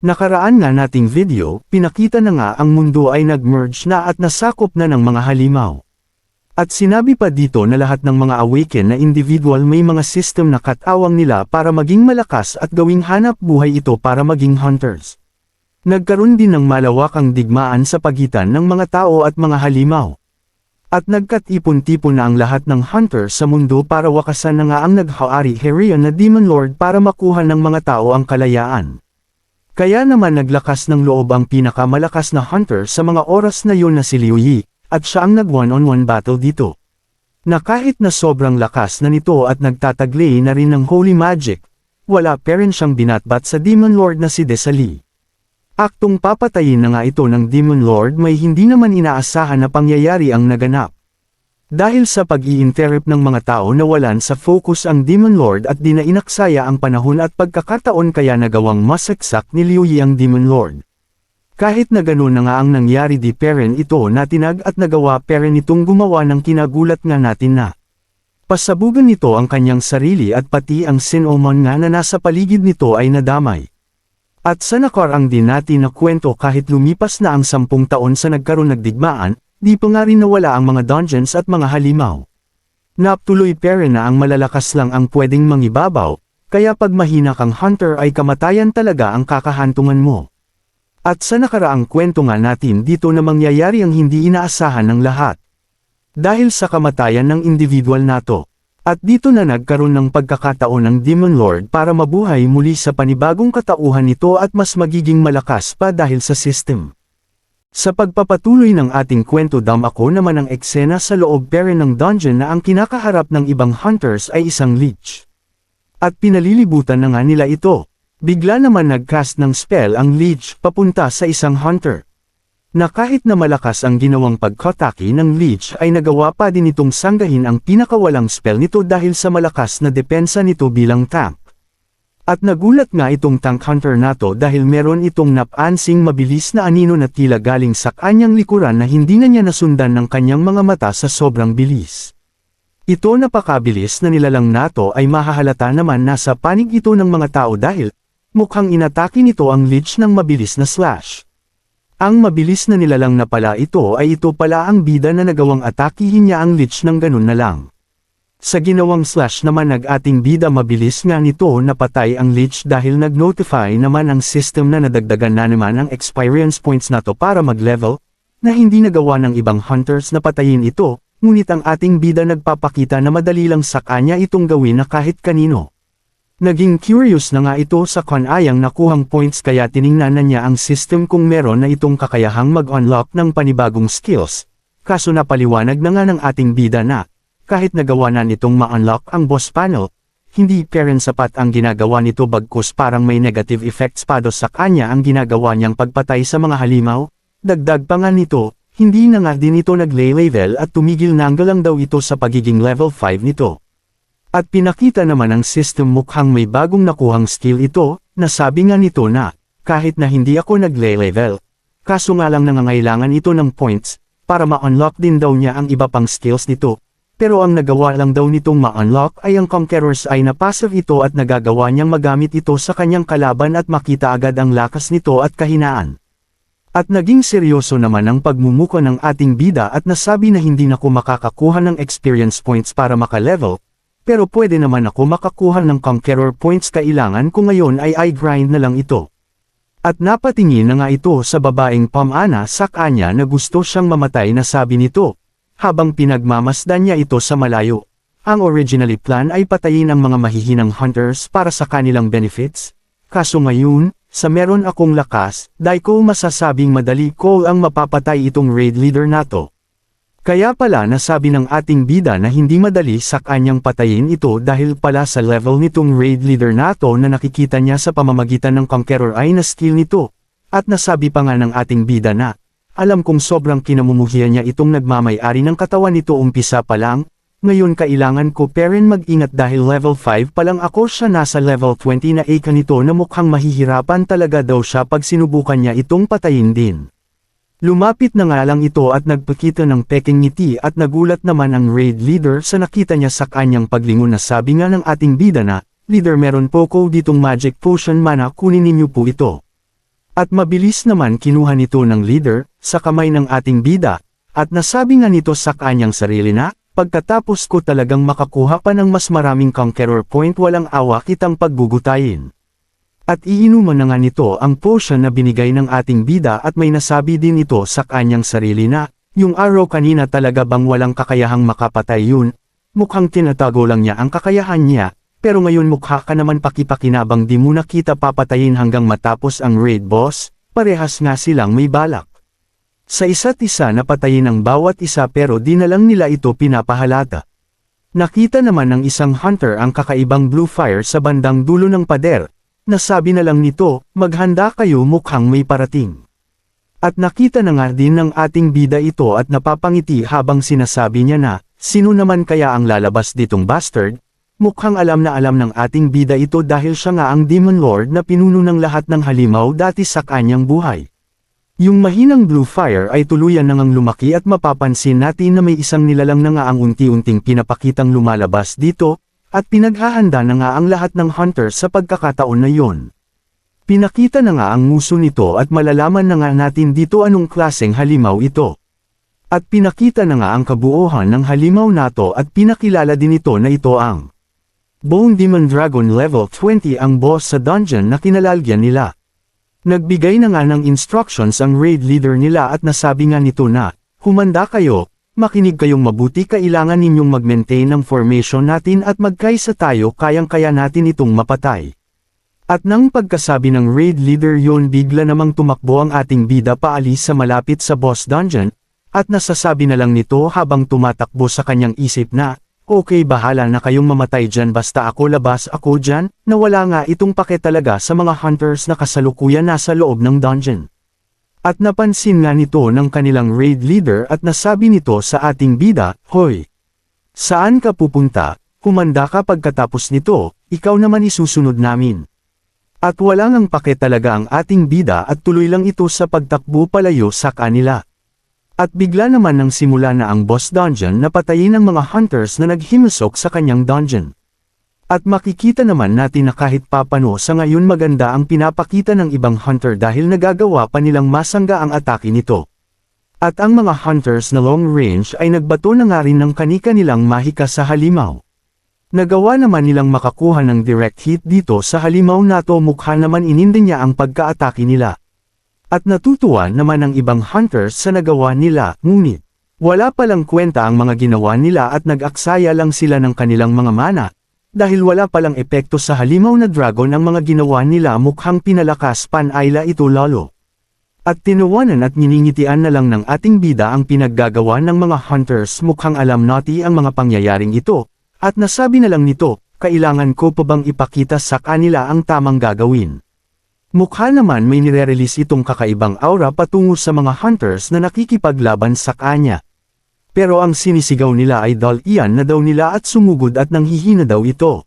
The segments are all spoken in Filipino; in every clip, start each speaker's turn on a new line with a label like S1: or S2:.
S1: Nakaraan nga nating video, pinakita na nga ang mundo ay nag-merge na at nasakop na ng mga halimaw. At sinabi pa dito na lahat ng mga awaken na individual may mga system na katawang nila para maging malakas at gawing hanap buhay ito para maging hunters. Nagkaroon din ng malawakang digmaan sa pagitan ng mga tao at mga halimaw. At nagkatipon-tipon na ang lahat ng hunters sa mundo para wakasan na nga ang naghahari Herion na Demon Lord para makuha ng mga tao ang kalayaan. Kaya naman naglakas ng loob ang pinakamalakas na hunter sa mga oras na yun na si Liu Yi, at siya ang nag-one-on-one battle dito. Na kahit na sobrang lakas na nito at nagtataglay na rin ng holy magic, wala pa rin siyang binatbat sa Demon Lord na si Desali. Aktong papatayin na nga ito ng Demon Lord may hindi naman inaasahan na pangyayari ang naganap. Dahil sa pag-i-interrupt ng mga tao nawalan sa focus ang Demon Lord at di na inaksaya ang panahon at pagkakataon kaya nagawang masaksak ni Liu Yi ang Demon Lord. Kahit na ganoon na nga ang nangyari di peren ito natinag at nagawa peren itong gumawa ng kinagulat nga natin na. Pasabugan nito ang kanyang sarili at pati ang Sinomon nga na nasa paligid nito ay nadamay. At sa nakarang din natin na kwento kahit lumipas na ang 10 taon sa nagkaroon nagdigmaan, di pa nga rin nawala ang mga dungeons at mga halimaw. Naptuloy peren na ang malalakas lang ang pwedeng mangibabaw, kaya pag mahina kang hunter ay kamatayan talaga ang kakahantungan mo. At sa nakaraang kwento nga natin dito na mangyayari ang hindi inaasahan ng lahat. Dahil sa kamatayan ng individual nato. At dito na nagkaroon ng pagkakataon ng Demon Lord para mabuhay muli sa panibagong katauhan nito at mas magiging malakas pa dahil sa system. Sa pagpapatuloy ng ating kwento ako naman ang eksena sa loob peren ng dungeon na ang kinakaharap ng ibang hunters ay isang leech. At pinalilibutan na nga nila ito. Bigla naman nag-cast ng spell ang leech papunta sa isang hunter. Na kahit na malakas ang ginawang pagkatake ng leech ay nagawa pa din itong sanggahin ang pinakawalang spell nito dahil sa malakas na depensa nito bilang tank. At nagulat nga itong tank hunter nato dahil meron itong napansing mabilis na anino na tila galing sa kanyang likuran na hindi na niya nasundan ng kanyang mga mata sa sobrang bilis. Ito napakabilis na nilalang nato ay mahahalata naman na sa panig ito ng mga tao dahil mukhang inatake nito ang leech ng mabilis na slash. Ang mabilis na nilalang na pala ito ay ito pala ang bida na nagawang atakihin niya ang leech ng ganun na lang. Sa ginawang slash naman nag-ating bida mabilis nga nito napatay ang leech dahil nag-notify naman ang system na nadagdagan na naman ang experience points na to para mag-level, na hindi nagawa ng ibang hunters na patayin ito, ngunit ang ating bida nagpapakita na madali lang sa kanya itong gawin na kahit kanino. Naging curious na nga ito sa kanayang nakuhang points kaya tiningnan na niya ang system kung meron na itong kakayahang mag-unlock ng panibagong skills, kaso napaliwanag na nga ng ating bida na, kahit nagawa na nitong ma-unlock ang boss panel, hindi peren sapat ang ginagawa nito bagkus parang may negative effects pa do sa kanya ang ginagawa niyang pagpatay sa mga halimaw, dagdag pa nga nito, hindi na nga din ito nag-level at tumigil na lang daw ito sa pagiging level 5 nito. At pinakita naman ang system mukhang may bagong nakuhang skill ito, nasabi nga nito na, kahit na hindi ako nag-level, kaso nga lang nangangailangan ito ng points, para ma-unlock din daw niya ang iba pang skills nito, pero ang nagawa lang daw nitong ma-unlock ay ang Conqueror's Eye na passive ito at nagagawa niyang magamit ito sa kanyang kalaban at makita agad ang lakas nito at kahinaan. At naging seryoso naman ang pagmumuka ng ating bida at nasabi na hindi na ako makakakuha ng experience points para maka-level, pero pwede naman ako makakuha ng Conqueror points kailangan ko ngayon ay i-grind na lang ito. At napatingin na nga ito sa babaeng pamana sa kanya na gusto siyang mamatay na sabi nito, habang pinagmamasdan niya ito sa malayo. Ang originally plan ay patayin ang mga mahihinang hunters para sa kanilang benefits, kaso ngayon, sa meron akong lakas, dahil ko masasabing madali ko ang mapapatay itong raid leader nato. Kaya pala nasabi ng ating bida na hindi madali sa kanyang patayin ito dahil pala sa level nitong raid leader nato na nakikita niya sa pamamagitan ng Conqueror Eye na skill nito. At nasabi pa nga ng ating bida na, alam kong sobrang kinamumuhian niya itong nagmamay-ari ng katawan nito umpisa pa lang, ngayon kailangan ko pa rin mag-ingat dahil level 5 pa lang ako siya nasa level 20 na eka nito na mukhang mahihirapan talaga daw siya pag sinubukan niya itong patayin din. Lumapit na nga lang ito at nagpakita ng peking ngiti at nagulat naman ang raid leader sa nakita niya sa kanyang paglingon na sabi nga ng ating bida na, Leader meron po ko ditong magic potion mana kunin ninyo po ito. At mabilis naman kinuha nito ng leader, sa kamay ng ating bida, at nasabi nga nito sa kanyang sarili na, pagkatapos ko talagang makakuha pa ng mas maraming conqueror point walang awa kitang paggugutayin. At iinuman na nga nito ang potion na binigay ng ating bida at may nasabi din ito sa kanyang sarili na, yung arrow kanina talaga bang walang kakayahang makapatay yun? Mukhang tinatago lang niya ang kakayahan niya, pero ngayon mukha ka naman pakipakinabang di mo na kita papatayin hanggang matapos ang raid boss, parehas nga silang may balak. Sa isa't isa napatayin ang bawat isa pero di na lang nila ito pinapahalata. Nakita naman ng isang hunter ang kakaibang blue fire sa bandang dulo ng pader, nasabi na lang nito, maghanda kayo mukhang may parating. At nakita na nga din ng ating bida ito at napapangiti habang sinasabi niya na, sino naman kaya ang lalabas ditong bastard? Mukhang alam na alam ng ating bida ito dahil siya nga ang Demon Lord na pinuno ng lahat ng halimaw dati sa kanyang buhay. Yung mahinang blue fire ay tuluyan na ngang lumaki at mapapansin natin na may isang nilalang na nga ang unti-unting pinapakitang lumalabas dito, at pinaghahanda na nga ang lahat ng hunter sa pagkakataon na yon. Pinakita na nga ang nguso nito at malalaman na nga natin dito anong klaseng halimaw ito. At pinakita na nga ang kabuuhan ng halimaw nato at pinakilala din ito na ito ang Bone Demon Dragon Level 20 ang boss sa dungeon na kinalalagyan nila. Nagbigay na nga ng instructions ang raid leader nila at nasabi nga nito na, humanda kayo, makinig kayong mabuti kailangan ninyong mag-maintain ng formation natin at magkaisa tayo kayang-kaya natin itong mapatay. At nang pagkasabi ng raid leader yon bigla namang tumakbo ang ating bida paalis sa malapit sa boss dungeon, at nasasabi na lang nito habang tumatakbo sa kanyang isip na, okay bahala na kayong mamatay dyan basta ako labas ako dyan, na wala nga itong pake talaga sa mga hunters na kasalukuyan nasa loob ng dungeon. At napansin nga nito ng kanilang raid leader at nasabi nito sa ating bida, hoy! Saan ka pupunta? Kumanda ka pagkatapos nito, ikaw naman isusunod namin. At wala ngang pake talaga ang ating bida at tuloy lang ito sa pagtakbo palayo sa kanila. At bigla naman nang simula na ang boss dungeon na patayin ng mga hunters na naghimasok sa kanyang dungeon. At makikita naman natin na kahit papano sa ngayon maganda ang pinapakita ng ibang hunter dahil nagagawa pa nilang masangga ang atake nito. At ang mga hunters na long range ay nagbato na nga rin ng kani-kanilang mahika sa halimaw. Nagawa naman nilang makakuha ng direct hit dito sa halimaw nato mukha naman ininde niya ang pagka-atake nila. At natutuwa naman ang ibang hunters sa nagawa nila, ngunit wala palang kwenta ang mga ginawa nila at nag-aksaya lang sila ng kanilang mga mana, dahil wala palang epekto sa halimaw na dragon ang mga ginawa nila mukhang pinalakas panayla ito lalo. At tinuwanan at niningitian na lang ng ating bida ang pinaggagawa ng mga hunters mukhang alam nati ang mga pangyayaring ito, at nasabi na lang nito, kailangan ko pa bang ipakita sa kanila ang tamang gagawin. Mukha naman may nire-release itong kakaibang aura patungo sa mga hunters na nakikipaglaban sa kanya. Pero ang sinisigaw nila ay iyan na daw nila at sumugod at nanghihina daw ito.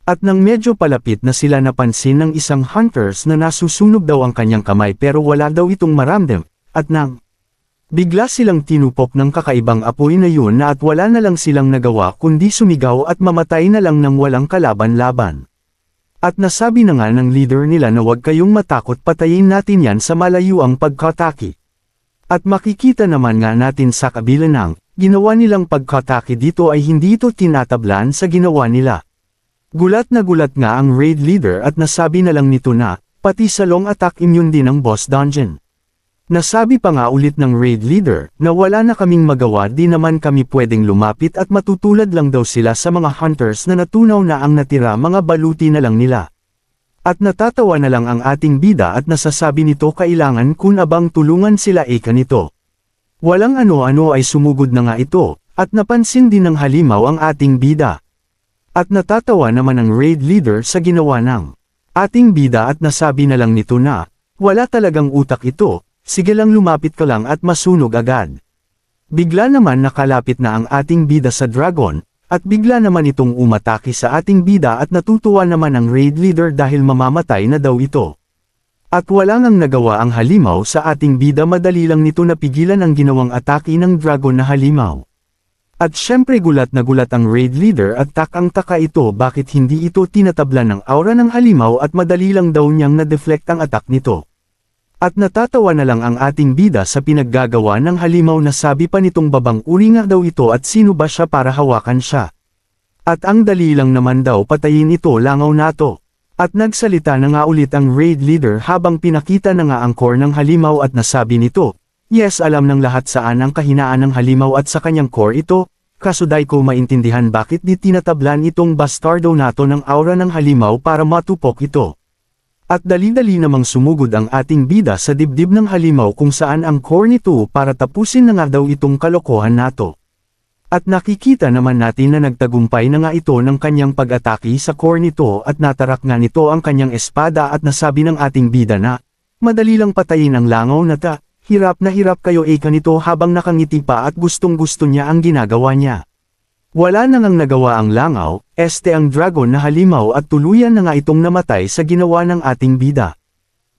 S1: At nang medyo palapit na sila napansin ng isang hunters na nasusunog daw ang kanyang kamay pero wala daw itong maramdam, at nang bigla silang tinupok ng kakaibang apoy na yun na at wala na lang silang nagawa kundi sumigaw at mamatay na lang ng walang kalaban-laban. At nasabi na nga ng leader nila na huwag kayong matakot patayin natin yan sa malayuang pagkatake. At makikita naman nga natin sa kabila ng ginawa nilang pagkatake dito ay hindi ito tinatablan sa ginawa nila. Gulat na gulat nga ang raid leader at nasabi na lang nito na, pati sa long attack immune din ang boss dungeon. Nasabi pa nga ulit ng raid leader na wala na kaming magawa di naman kami pwedeng lumapit at matutulad lang daw sila sa mga hunters na natunaw na ang natira mga baluti na lang nila. At natatawa na lang ang ating bida at nasasabi nito kailangan kun abang tulungan sila nito. Walang ano-ano ay sumugod na nga ito, at napansin din ng halimaw ang ating bida. At natatawa naman ang raid leader sa ginawa ng ating bida at nasabi na lang nito na, wala talagang utak ito, sige lang lumapit ka lang at masunog agad. Bigla naman nakalapit na ang ating bida sa dragon, at bigla naman itong umatake sa ating bida at natutuwa naman ang raid leader dahil mamamatay na daw ito. At wala ngang nagawa ang halimaw sa ating bida madali lang nito napigilan ang ginawang atake ng dragon na halimaw. At syempre gulat na gulat ang raid leader at takang-taka ito bakit hindi ito tinatablan ng aura ng halimaw at madali lang daw niyang na-deflect ang attack nito. At natatawa na lang ang ating bida sa pinaggagawa ng halimaw na sabi pa nitong babang uri nga daw ito at sino ba siya para hawakan siya. At ang dali lang naman daw patayin ito langaw nato. At nagsalita na nga ulit ang raid leader habang pinakita na nga ang core ng halimaw at nasabi nito, yes alam ng lahat saan ang kahinaan ng halimaw at sa kanyang core ito, kasuday ko maintindihan bakit di tinatablan itong bastardo nato ng aura ng halimaw para matupok ito. At dali-dali namang sumugod ang ating bida sa dibdib ng halimaw kung saan ang core nito para tapusin na nga daw itong kalokohan nato. At nakikita naman natin na nagtagumpay na nga ito ng kanyang pag-atake sa core nito at natarak nga nito ang kanyang espada at nasabi ng ating bida na, madali lang patayin ang langaw na ta, hirap na hirap kayo eka nito habang nakangiti pa at gustong gusto niya ang ginagawa niya. Wala na ngang nagawa ang langaw, ang dragon na halimaw at tuluyan na nga itong namatay sa ginawa ng ating bida.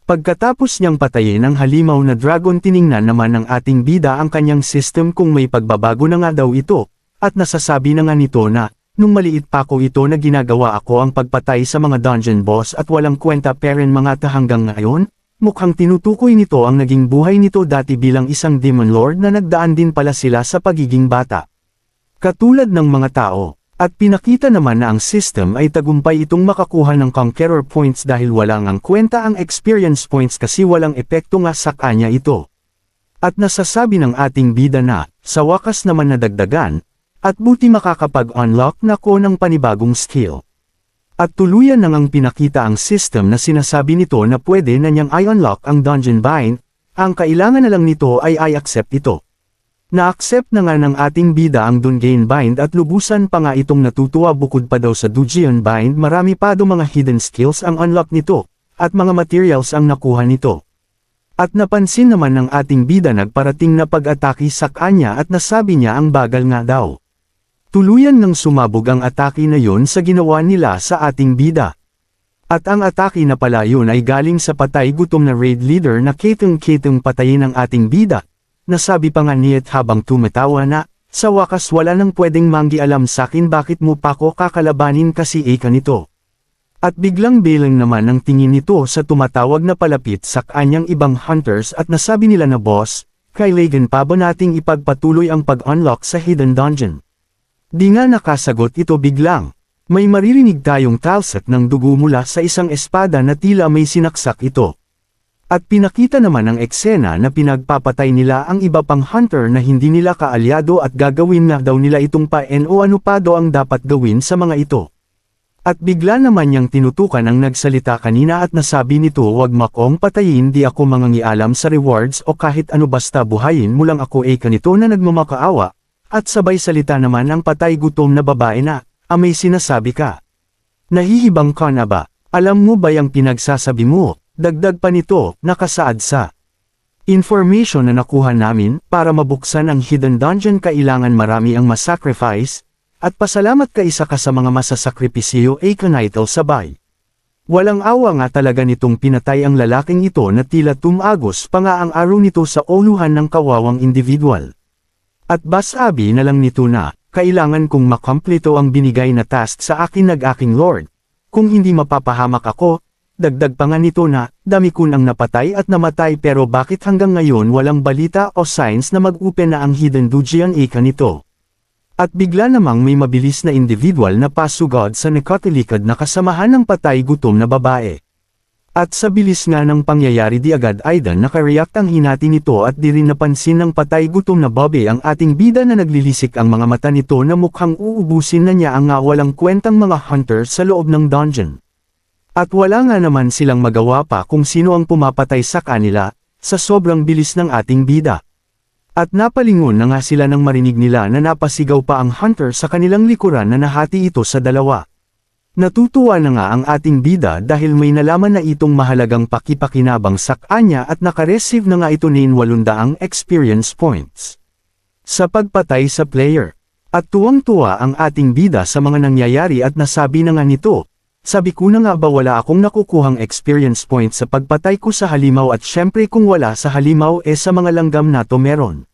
S1: Pagkatapos niyang patayin ang halimaw na dragon tiningnan naman ng ating bida ang kanyang system kung may pagbabago na nga daw ito, at nasasabi na nga nito na, nung maliit pa ko ito na ginagawa ako ang pagpatay sa mga dungeon boss at walang kwenta peren mga ta hanggang ngayon, mukhang tinutukoy nito ang naging buhay nito dati bilang isang demon lord na nagdaan din pala sila sa pagiging bata. Katulad ng mga tao, at pinakita naman na ang system ay tagumpay itong makakuha ng conqueror points dahil walang ang kwenta ang experience points kasi walang epekto nga sa kanya ito. At nasasabi ng ating bida na, sa wakas naman nadagdagan, at buti makakapag-unlock na ko ng panibagong skill. At tuluyan na ngang pinakita ang system na sinasabi nito na pwede na niyang i-unlock ang dungeon bind, ang kailangan na lang nito ay i-accept ito. Na-accept na nga ng ating bida ang Dungeon Bind at lubusan pa nga itong natutuwa bukod pa daw sa Dungeon Bind marami pa daw mga hidden skills ang unlock nito, at mga materials ang nakuha nito. At napansin naman ng ating bida nagparating na pag-atake sa kanya at nasabi niya ang bagal nga daw. Tuluyan nang sumabog ang atake na yon sa ginawa nila sa ating bida. At ang atake na pala yun ay galing sa patay gutom na raid leader na ketong-ketong patayin ng ating bida. Nasabi pa nga niyet habang tumatawa na, sa wakas wala nang pwedeng manggialam sakin bakit mo pa ko kakalabanin kasi eka nito. At biglang belang naman ang tingin nito sa tumatawag na palapit sa kanyang ibang hunters at nasabi nila na boss, kailangan pa ba nating ipagpatuloy ang pag-unlock sa hidden dungeon? Di nga nakasagot ito biglang. May maririnig tayong talsik ng dugo mula sa isang espada na tila may sinaksak ito. At pinakita naman ang eksena na pinagpapatay nila ang iba pang hunter na hindi nila kaalyado at gagawin na daw nila itong paen o ano pa daw ang dapat gawin sa mga ito. At bigla naman niyang tinutukan ang nagsalita kanina at nasabi nito wag makong patayin di ako mangangialam sa rewards o kahit ano basta buhayin mo lang ako kanito na nagmamakaawa, at sabay salita naman ang patay gutom na babae na, may sinasabi ka. Nahihibang ka na ba? Alam mo ba yung pinagsasabi mo? Dagdag pa nito, nakasaad sa information na nakuha namin, para mabuksan ang hidden dungeon kailangan marami ang masacrifice, at pasalamat ka isa ka sa mga masasakripisyo kanital sabay. Walang awa nga talaga nitong pinatay ang lalaking ito na tila tumagos pa nga ang araw nito sa uluhan ng kawawang individual. At basabi na lang nito na, kailangan kong makompleto ang binigay na task sa akin nag-aking lord, kung hindi mapapahamak ako. Dagdag pa nga nito na, dami kun ang napatay at namatay pero bakit hanggang ngayon walang balita o signs na mag-open na ang hidden dungeon nito. At bigla namang may mabilis na individual na pasugod sa nakatilikod na kasamahan ng patay gutom na babae. At sa bilis nga ng pangyayari di agad aidan nakareact ang hinati nito at di rin napansin ng patay gutom na Bobby ang ating bida na naglilisik ang mga mata nito na mukhang uubusin na niya ang nga walang kwentang mga hunter sa loob ng dungeon. At wala nga naman silang magawa pa kung sino ang pumapatay sa kanila, sa sobrang bilis ng ating bida. At napalingon na nga sila nang marinig nila na napasigaw pa ang hunter sa kanilang likuran na nahati ito sa dalawa. Natutuwa na nga ang ating bida dahil may nalaman na itong mahalagang pakipakinabang sa kanya at nakareceive na nga ito ng 800 experience points sa pagpatay sa player. At tuwang-tuwa ang ating bida sa mga nangyayari at nasabi na nga nito, sabi ko na nga ba wala akong nakukuhang experience points sa pagpatay ko sa halimaw at syempre kung wala sa halimaw sa mga langgam na to meron.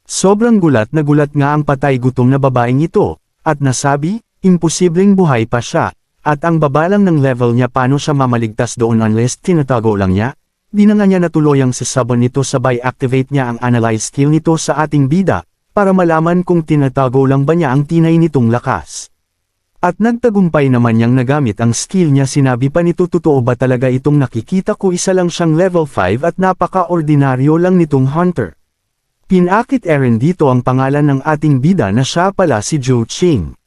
S1: Sobrang gulat na gulat nga ang patay gutom na babaeng ito, at nasabi, imposibleng buhay pa siya, at ang baba lang ng level niya paano siya mamaligtas doon unless tinatago lang niya, di na nga niya natuluyang sasabon nito sabay activate niya ang analyze skill nito sa ating bida, para malaman kung tinatago lang ba niya ang tinay nitong lakas. At nagtagumpay naman niyang nagamit ang skill niya. Sinabi pa nito, totoo ba talaga itong nakikita ko? Isa lang siyang level 5 at napaka-ordinaryo lang nitong hunter. Pinakit Eren dito ang pangalan ng ating bida na siya pala si Zhou Qing.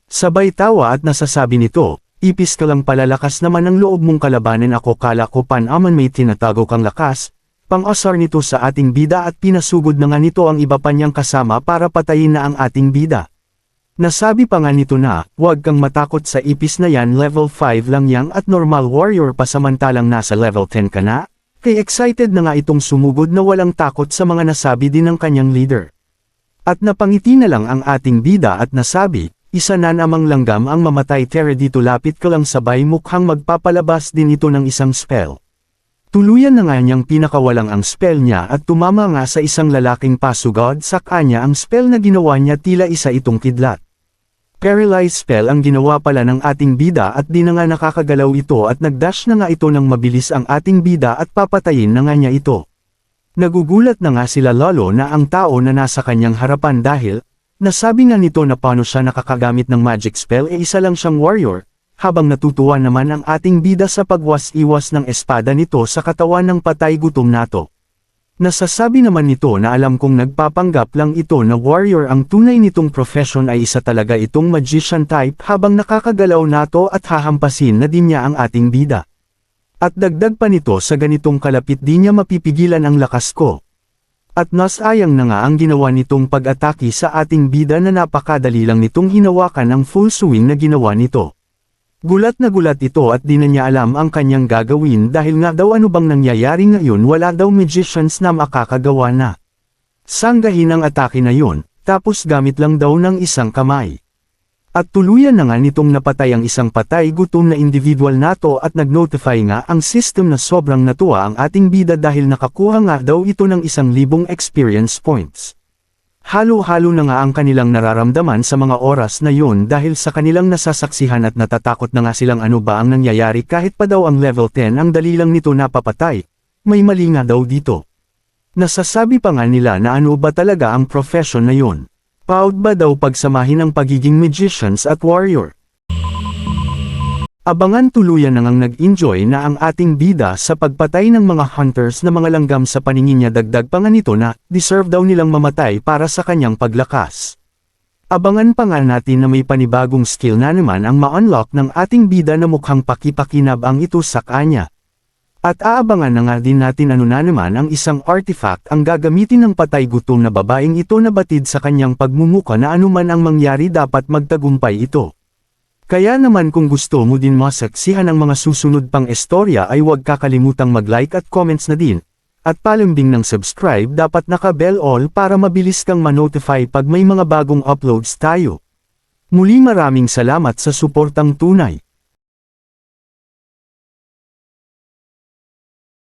S1: Sabay tawa at nasasabi nito, ipis ka lang pala, lakas naman ang loob mong kalabanin ako, kala ko panaman may tinatago kang lakas. Pang-asar nito sa ating bida at pinasugod na nga nito ang iba pa niyang kasama para patayin na ang ating bida. Nasabi pa nga nito na, huwag kang matakot sa ipis na yan, level 5 lang yang at normal warrior pa samantalang nasa level 10 ka na? Kay excited na nga itong sumugod na walang takot sa mga nasabi din ng kanyang leader. At napangiti na lang ang ating bida at nasabi, isa na namang langgam ang mamatay. Tere dito, lapit ka lang, sabay mukhang magpapalabas din ito ng isang spell. Tuluyan na nga niyang pinakawalang ang spell niya at tumama nga sa isang lalaking pasugod sa kanya. Ang spell na ginawa niya tila isa itong kidlat. Paralyze spell ang ginawa pala ng ating bida at di na nga nakakagalaw ito at nagdash na nga ito ng mabilis ang ating bida at papatayin na nga niya ito. Nagugulat na nga sila lalo na ang tao na nasa kanyang harapan dahil, nasabi nga nito na paano siya nakakagamit ng magic spell, isa lang siyang warrior, habang natutuwa naman ang ating bida sa pagwas-iwas ng espada nito sa katawan ng patay gutom nato. Nasasabi naman nito na alam kong nagpapanggap lang ito na warrior, ang tunay nitong profession ay isa talaga itong magician type, habang nakakagalaw nato at hahampasin na din niya ang ating bida. At dagdag pa nito, sa ganitong kalapit di niya mapipigilan ang lakas ko. At nasayang na nga ang ginawa nitong pag-atake sa ating bida na napakadali lang nitong hinawakan ang full swing na ginawa nito. Gulat na gulat ito at di na niya alam ang kanyang gagawin dahil nga daw ano bang nangyayari ngayon, wala daw magicians na makakagawa na. Sanggahin ang atake na yun, tapos gamit lang daw ng isang kamay. At tuluyan na nga nitong napatay ang isang patay gutom na individual nato at nag-notify nga ang system na sobrang natuwa ang ating bida dahil nakakuha nga daw ito ng 1,000 experience points. Halo-halo na nga ang kanilang nararamdaman sa mga oras na yun dahil sa kanilang nasasaksihan at natatakot na nga silang ano ba ang nangyayari. Kahit pa daw ang level 10 ang dali lang nito napapatay, may mali nga daw dito. Nasasabi pa nga nila na ano ba talaga ang profession na yun. Proud ba daw pagsamahin ang pagiging magicians at warrior? Abangan, tuluyan na ngang nag-enjoy na ang ating bida sa pagpatay ng mga hunters na mga langgam sa paningin niya. Dagdag pa nga nito na, deserve daw nilang mamatay para sa kanyang paglakas. Abangan pa nga natin na may panibagong skill na naman ang ma-unlock ng ating bida na mukhang pakipakinabang ito sa kanya. At aabangan na nga din natin ano na naman ang isang artifact ang gagamitin ng patay gutom na babaeng ito na batid sa kanyang pagmumuka na anuman ang mangyari dapat magtagumpay ito. Kaya naman kung gusto mo din masaksihan ang mga susunod pang istorya ay huwag kakalimutang mag-like at comments na din. At palambing ng subscribe, dapat naka-bell all para mabilis kang ma-notify pag may mga bagong uploads tayo. Muli maraming salamat sa suportang tunay.